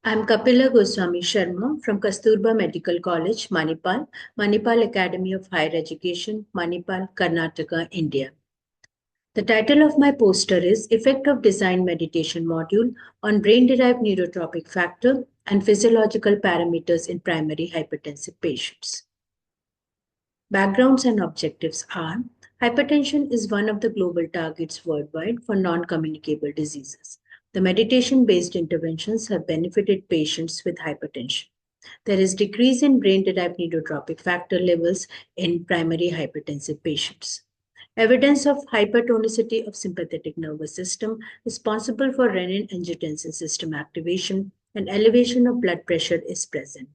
I'm Kapila Goswami Sharma from Kasturba Medical College, Manipal, Manipal Academy of Higher Education, Manipal, Karnataka, India. The title of my poster is Effect of Design Meditation Module on Brain-Derived Neurotrophic Factor and Physiological Parameters in Primary Hypertensive Patients. Backgrounds and objectives are: hypertension is one of the global targets worldwide for non-communicable diseases. The meditation-based interventions have benefited patients with hypertension. There is decrease in brain-derived neurotrophic factor levels in primary hypertensive patients. Evidence of hypertonicity of sympathetic nervous system responsible for renin-angiotensin system activation and elevation of blood pressure is present.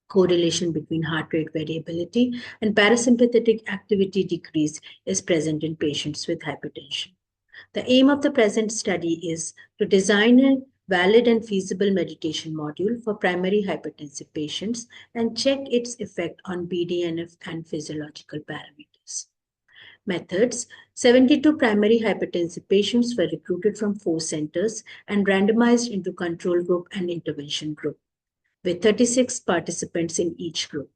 Correlation between heart rate variability and parasympathetic activity decrease is present in patients with hypertension. The aim of the present study is to design a valid and feasible meditation module for primary hypertensive patients and check its effect on BDNF and physiological parameters. Methods: 72 primary hypertensive patients were recruited from 4 centers and randomized into control group and intervention group, with 36 participants in each group.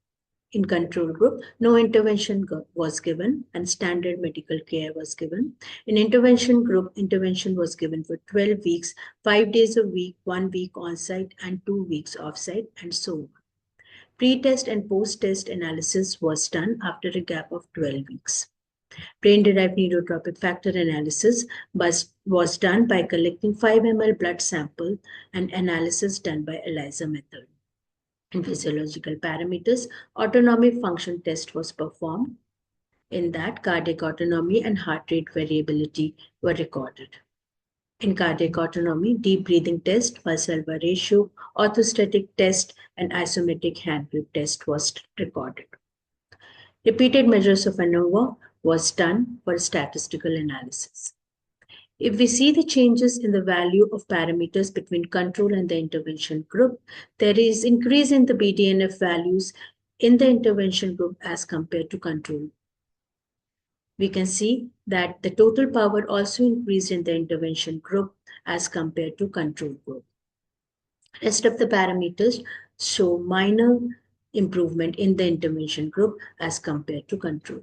In control group, no intervention was given and standard medical care was given. In intervention group, intervention was given for 12 weeks, 5 days a week, 1 week on-site and 2 weeks off-site, and so on. Pre-test and post-test analysis was done after a gap of 12 weeks. Brain-derived neurotrophic factor analysis was done by collecting 5 ml blood sample and analysis done by ELISA method. In physiological parameters, autonomic function test was performed. In that, cardiac autonomy and heart rate variability were recorded. In cardiac autonomy, deep breathing test, Valsalva ratio, orthostatic test, and isometric hand grip test was recorded. Repeated measures of ANOVA was done for statistical analysis. If we see the changes in the value of parameters between control and the intervention group, there is increase in the BDNF values in the intervention group as compared to control. We can see that the total power also increased in the intervention group as compared to control group. Rest of the parameters show minor improvement in the intervention group as compared to control.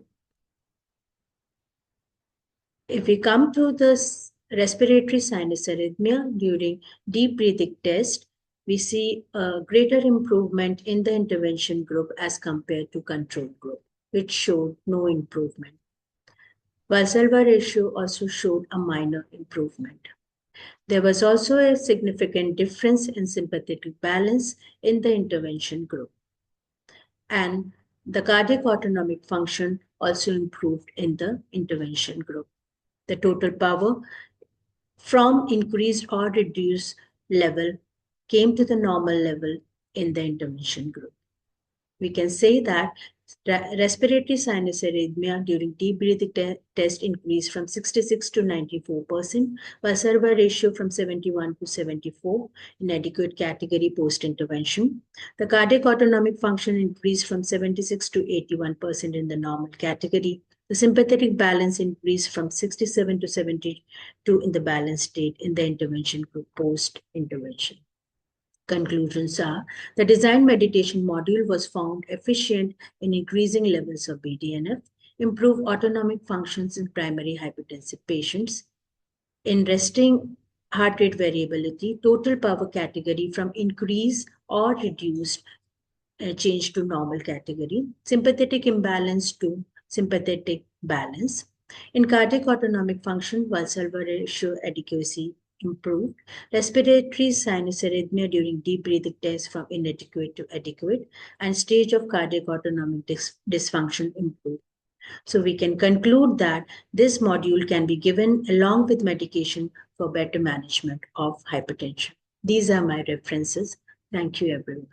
If we come to this respiratory sinus arrhythmia during deep breathing test, we see a greater improvement in the intervention group as compared to control group, which showed no improvement. Valsalva ratio also showed a minor improvement. There was also a significant difference in sympathetic balance in the intervention group. And the cardiac autonomic function also improved in the intervention group. The total power from increased or reduced level came to the normal level in the intervention group. We can say that respiratory sinus arrhythmia during deep breathing test increased from 66 to 94%, Valsalva ratio from 71 to 74 in adequate category post-intervention. The cardiac autonomic function increased from 76 to 81% in the normal category. The sympathetic balance increased from 67 to 72 in the balanced state in the intervention group post-intervention. Conclusions are: the design meditation module was found efficient in increasing levels of BDNF, improved autonomic functions in primary hypertensive patients. In resting heart rate variability, total power category from increased or reduced changed to normal category. Sympathetic imbalance to sympathetic balance. In cardiac autonomic function, Valsalva ratio adequacy improved. Respiratory sinus arrhythmia during deep breathing test from inadequate to adequate, and stage of cardiac autonomic dysfunction improved. So we can conclude that this module can be given along with medication for better management of hypertension. These are my references. Thank you, everyone.